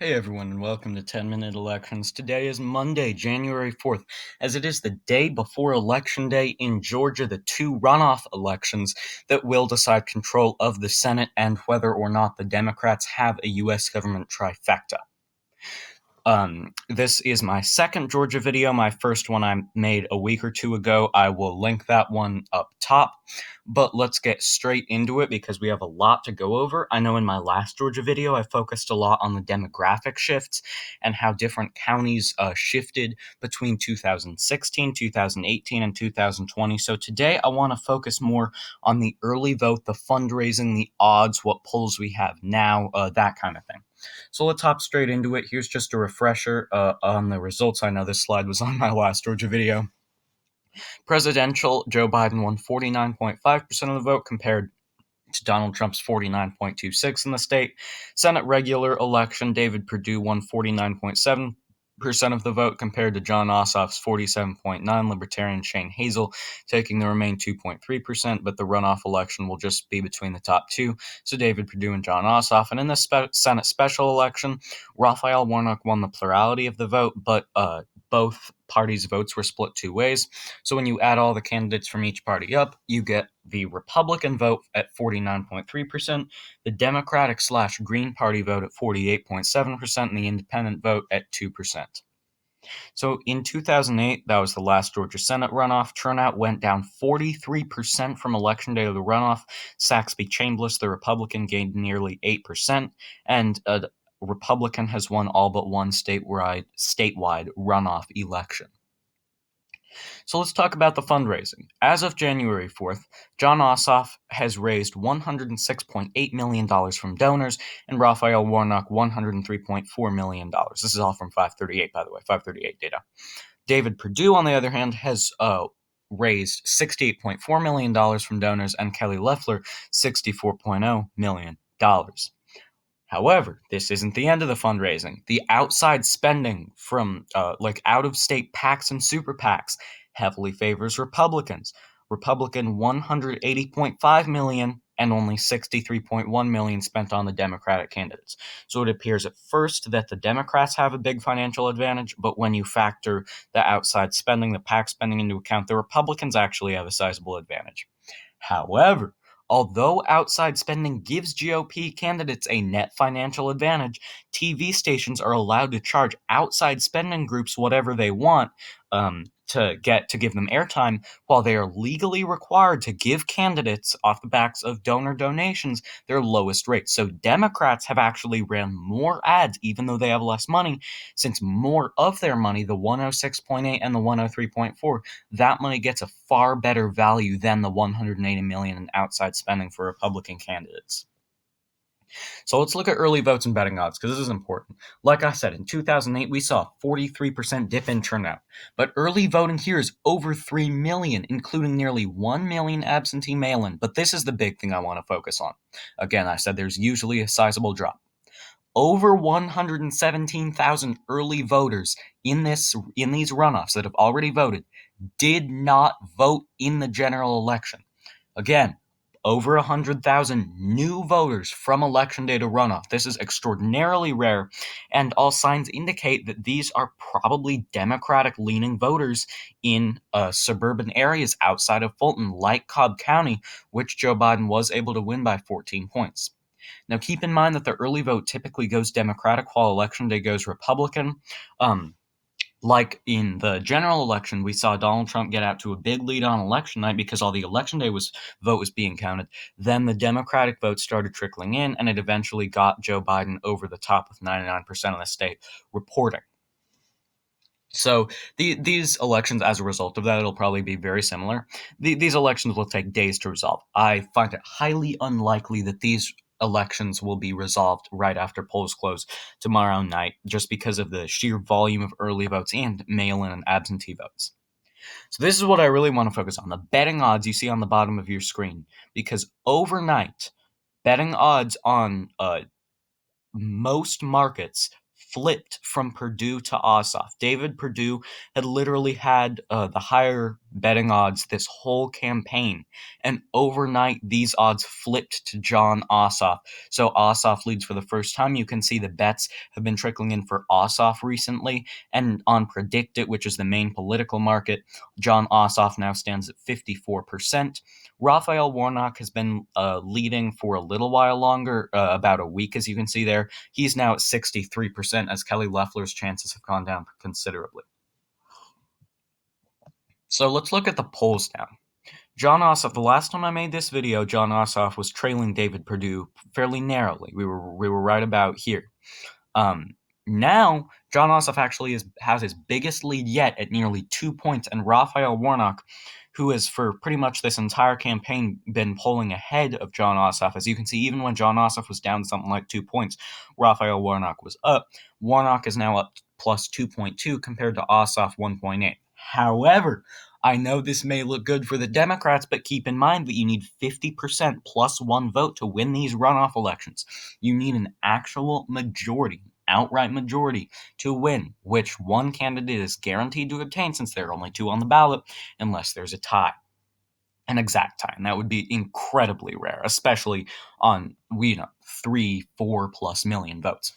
Hey everyone, and welcome to 10-Minute Elections. Today is Monday, January 4th, as it is the day before Election Day in Georgia, the two runoff elections that will decide control of the Senate and whether or not the Democrats have a U.S. government trifecta. This is my second Georgia video. My first one I made a week or two ago. I will link that one up top. But let's get straight into it because we have a lot to go over. I know in my last Georgia video, I focused a lot on the demographic shifts and how different counties shifted between 2016, 2018, and 2020. So today I want to focus more on the early vote, the fundraising, the odds, what polls we have now, that kind of thing. So let's hop straight into it. Here's just a refresher on the results. I know this slide was on my last Georgia video. Presidential, Joe Biden won 49.5% of the vote compared to Donald Trump's 49.26 in the state. Senate regular election, David Perdue won 49.7% of the vote compared to John Ossoff's 47.9%. Libertarian Shane Hazel taking the remaining 2.3%, but the runoff election will just be between the top two, so David Perdue and John Ossoff. And in the Senate special election, Raphael Warnock won the plurality of the vote, but both parties' votes were split two ways. So when you add all the candidates from each party up, you get the Republican vote at 49.3%, the Democratic/Green Party vote at 48.7%, and the Independent vote at 2%. So in 2008, that was the last Georgia Senate runoff. Turnout went down 43% from Election Day to the runoff. Saxby Chambliss, the Republican, gained nearly 8%, and a Republican has won all but one statewide runoff election. So let's talk about the fundraising. As of January 4th, John Ossoff has raised $106.8 million from donors, and Raphael Warnock $103.4 million. This is all from 538, by the way, 538 data. David Perdue, on the other hand, has raised $68.4 million from donors, and Kelly Loeffler $64.0 million. However, this isn't the end of the fundraising. The outside spending from out-of-state PACs and super PACs heavily favors Republicans. Republican $180.5 million and only $63.1 million spent on the Democratic candidates. So it appears at first that the Democrats have a big financial advantage, but when you factor the outside spending, the PAC spending into account, the Republicans actually have a sizable advantage. However, although outside spending gives GOP candidates a net financial advantage, TV stations are allowed to charge outside spending groups whatever they want to give them airtime, while they are legally required to give candidates off the backs of donor donations their lowest rates. So Democrats have actually ran more ads, even though they have less money, since more of their money, the 106.8 and the 103.4, that money gets a far better value than the 180 million in outside spending for Republican candidates. So let's look at early votes and betting odds, because this is important. Like I said, in 2008, we saw a 43% dip in turnout. But early voting here is over 3 million, including nearly 1 million absentee mail-in. But this is the big thing I want to focus on. Again, I said there's usually a sizable drop. Over 117,000 early voters in these runoffs that have already voted did not vote in the general election. Again, over 100,000 new voters from Election Day to runoff. This is extraordinarily rare, and all signs indicate that these are probably Democratic-leaning voters in suburban areas outside of Fulton, like Cobb County, which Joe Biden was able to win by 14 points. Now, keep in mind that the early vote typically goes Democratic while Election Day goes Republican. Like in the general election, we saw Donald Trump get out to a big lead on election night because all the Election Day vote was being counted. Then the Democratic vote started trickling in, and it eventually got Joe Biden over the top with 99% of the state reporting. So these elections, as a result of that, it'll probably be very similar. These elections will take days to resolve. I find it highly unlikely that these elections will be resolved right after polls close tomorrow night, just because of the sheer volume of early votes and mail-in and absentee votes. So this is what I really want to focus on, the betting odds you see on the bottom of your screen, because overnight, betting odds on most markets flipped from Perdue to Ossoff. David Perdue had literally had the higher betting odds this whole campaign, and overnight these odds flipped to Jon Ossoff. So Ossoff leads for the first time. You can see the bets have been trickling in for Ossoff recently, and on Predict It, which is the main political market, Jon Ossoff now stands at 54%. Raphael Warnock has been leading for a little while longer, about a week, as you can see there. He's now at 63%, as Kelly Loeffler's chances have gone down considerably. So let's look at the polls now. Jon Ossoff, the last time I made this video, Jon Ossoff was trailing David Perdue fairly narrowly. We were right about here. Now, Jon Ossoff actually has his biggest lead yet at nearly 2 points, and Raphael Warnock, who has for pretty much this entire campaign been polling ahead of Jon Ossoff. As you can see, even when Jon Ossoff was down something like 2 points, Raphael Warnock was up. Warnock is now up plus 2.2 compared to Ossoff 1.8. However, I know this may look good for the Democrats, but keep in mind that you need 50% plus one vote to win these runoff elections. You need an actual majority, outright majority, to win, which one candidate is guaranteed to obtain since there are only two on the ballot, unless there's a tie. An exact tie, and that would be incredibly rare, especially on 3-4+ million votes.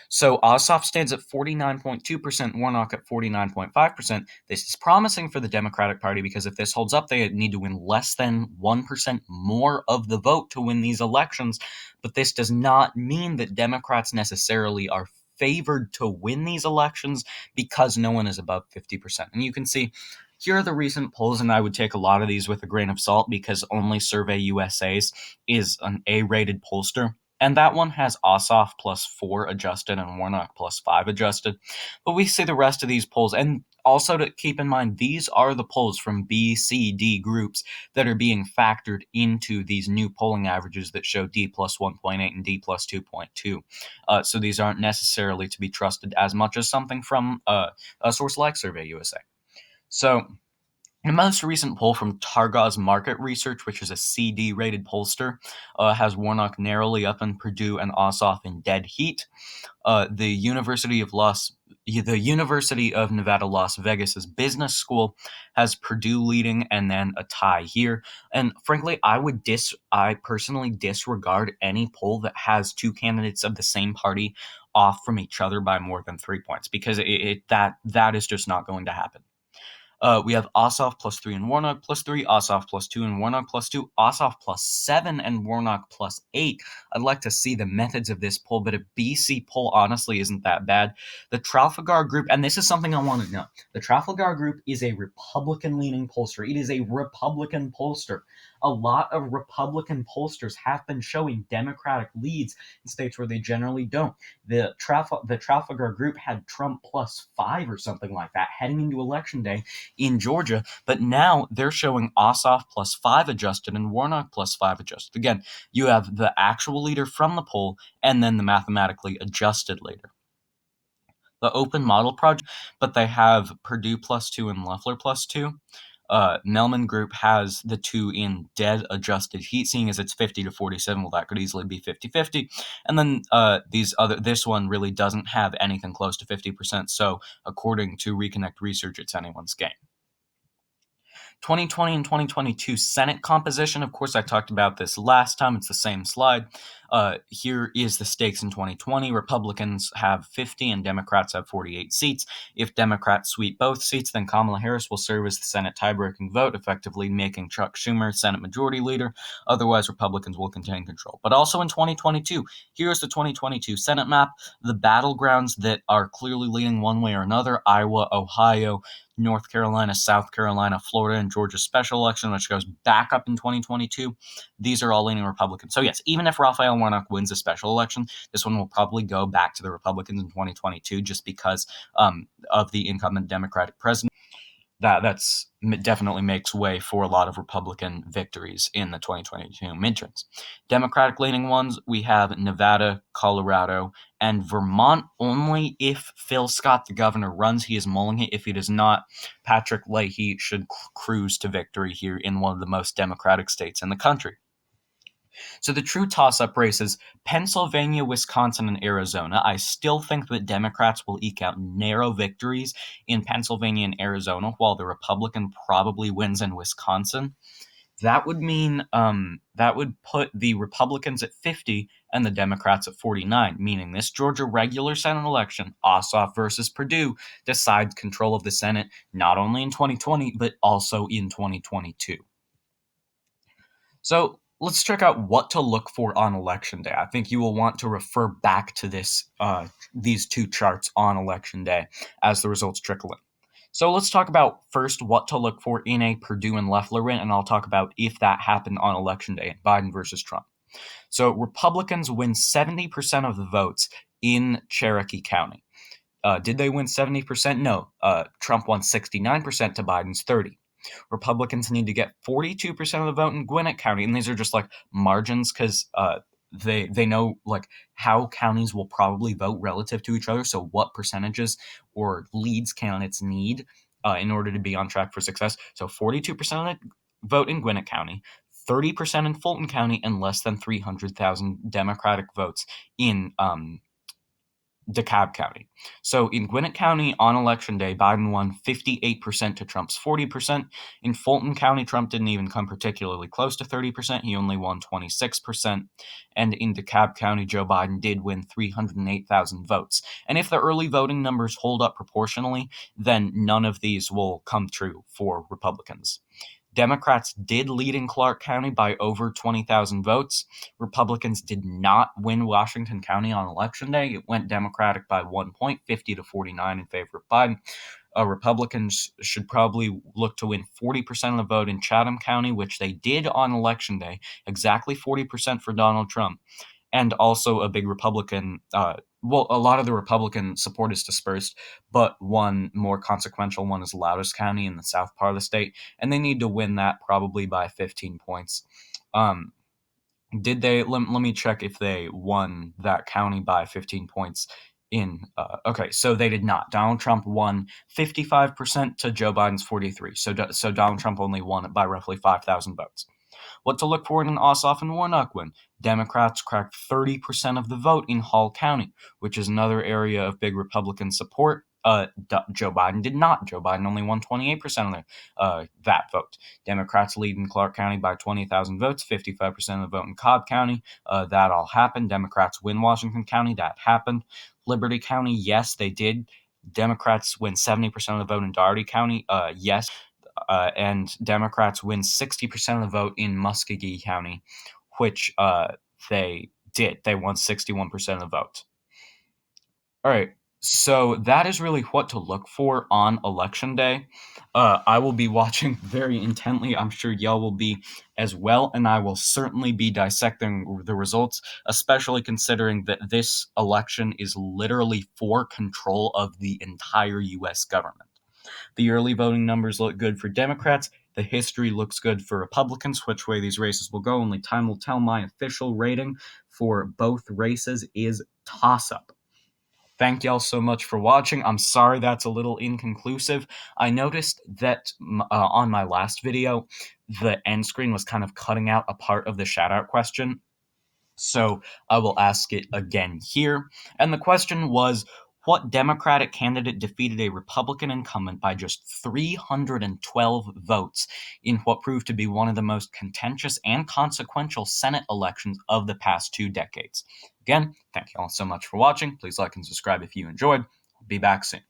So Ossoff stands at 49.2%, Warnock at 49.5%. This is promising for the Democratic Party because if this holds up, they need to win less than 1% more of the vote to win these elections. But this does not mean that Democrats necessarily are favored to win these elections because no one is above 50%. And you can see here are the recent polls, and I would take a lot of these with a grain of salt because only Survey USA's is an A-rated pollster. And that one has Ossoff +4 adjusted and Warnock +5 adjusted. But we see the rest of these polls. And also to keep in mind, these are the polls from B, C, D groups that are being factored into these new polling averages that show D plus 1.8 and D plus 2.2. So these aren't necessarily to be trusted as much as something from a source like Survey USA. So the most recent poll from Targos Market Research, which is a CD-rated pollster, has Warnock narrowly up in Purdue and Ossoff in dead heat. The University of Nevada, Las Vegas's business school has Purdue leading and then a tie here. And frankly, I personally disregard any poll that has two candidates of the same party off from each other by more than 3 points because that is just not going to happen. We have Ossoff +3 and Warnock +3, Ossoff +2 and Warnock +2, Ossoff +7 and Warnock +8. I'd like to see the methods of this poll, but a BC poll honestly isn't that bad. The Trafalgar Group, and this is something I want to know, the Trafalgar Group is a Republican-leaning pollster. It is a Republican pollster. A lot of Republican pollsters have been showing Democratic leads in states where they generally don't. The Trafalgar Group had Trump +5 or something like that heading into Election Day in Georgia, but now they're showing Ossoff +5 adjusted and Warnock +5 adjusted. Again, you have the actual leader from the poll and then the mathematically adjusted leader. The Open Model Project, but they have Purdue +2 and Loeffler +2. Melman Group has the two in dead adjusted heat, seeing as it's 50-47. Well, that could easily be 50-50. And then this one really doesn't have anything close to 50%. So according to Reconnect Research, it's anyone's game. 2020 and 2022 Senate composition. Of course, I talked about this last time. It's the same slide. Here is the stakes in 2020. Republicans have 50 and Democrats have 48 seats. If Democrats sweep both seats, then Kamala Harris will serve as the Senate tie-breaking vote, effectively making Chuck Schumer Senate Majority Leader. Otherwise, Republicans will contain control. But also in 2022, here's the 2022 Senate map. The battlegrounds that are clearly leaning one way or another: Iowa, Ohio, North Carolina, South Carolina, Florida, and Georgia's special election, which goes back up in 2022. These are all leaning Republican. So yes, even if Raphael Warnock wins a special election, this one will probably go back to the Republicans in 2022 just because of the incumbent Democratic president. That's definitely makes way for a lot of Republican victories in the 2022 midterms. Democratic-leaning ones, we have Nevada, Colorado, and Vermont only if Phil Scott, the governor, runs. He is mulling it. If he does not, Patrick Leahy should cruise to victory here in one of the most Democratic states in the country. So the true toss-up races, Pennsylvania, Wisconsin, and Arizona. I still think that Democrats will eke out narrow victories in Pennsylvania and Arizona, while the Republican probably wins in Wisconsin. That would mean that would put the Republicans at 50 and the Democrats at 49, meaning this Georgia regular Senate election, Ossoff versus Perdue, decides control of the Senate not only in 2020 but also in 2022. So let's check out what to look for on election day. I think you will want to refer back to these two charts on election day as the results trickle in. So let's talk about first what to look for in a Perdue and Loeffler win, and I'll talk about if that happened on election day, Biden versus Trump. So Republicans win 70% of the votes in Cherokee County. Did they win 70%? No. Trump won 69% to Biden's 30. Republicans need to get 42% of the vote in Gwinnett County, and these are just like margins because they know like how counties will probably vote relative to each other. So what percentages or leads candidates need in order to be on track for success. So 42% of the vote in Gwinnett County, 30% in Fulton County, and less than 300,000 Democratic votes in DeKalb County. So in Gwinnett County on election day, Biden won 58% to Trump's 40%. In Fulton County, Trump didn't even come particularly close to 30%. He only won 26%. And in DeKalb County, Joe Biden did win 308,000 votes. And if the early voting numbers hold up proportionally, then none of these will come true for Republicans. Democrats did lead in Clark County by over 20,000 votes. Republicans did not win Washington County on election day. It went Democratic by 1 point, 50 to 49 in favor of Biden. Republicans should probably look to win 40% of the vote in Chatham County, which they did on election day, exactly 40% for Donald Trump. And also a big Republican, a lot of the Republican support is dispersed, but one more consequential one is Loudon County in the south part of the state, and they need to win that probably by 15 points. Did they? Let me check if they won that county by 15 points. Okay, so they did not. Donald Trump won 55% to Joe Biden's 43. So Donald Trump only won it by roughly 5,000 votes. What to look for in an Ossoff and Warnock win? Democrats cracked 30% of the vote in Hall County, which is another area of big Republican support. Joe Biden did not. Joe Biden only won 28% of that vote. Democrats lead in Clark County by 20,000 votes, 55% of the vote in Cobb County. That all happened. Democrats win Washington County. That happened. Liberty County, yes, they did. Democrats win 70% of the vote in Dougherty County. Yes. And Democrats win 60% of the vote in Muskogee County, which they did. They won 61% of the vote. All right, so that is really what to look for on election day. I will be watching very intently. I'm sure y'all will be as well, and I will certainly be dissecting the results, especially considering that this election is literally for control of the entire U.S. government. The early voting numbers look good for Democrats. The history looks good for Republicans. Which way these races will go, only time will tell. My official rating for both races is toss-up. Thank y'all so much for watching. I'm sorry that's a little inconclusive. I noticed that on my last video, the end screen was kind of cutting out a part of the shout-out question. So I will ask it again here. And the question was, what Democratic candidate defeated a Republican incumbent by just 312 votes in what proved to be one of the most contentious and consequential Senate elections of the past 2 decades? Again, thank you all so much for watching. Please like and subscribe if you enjoyed. I'll be back soon.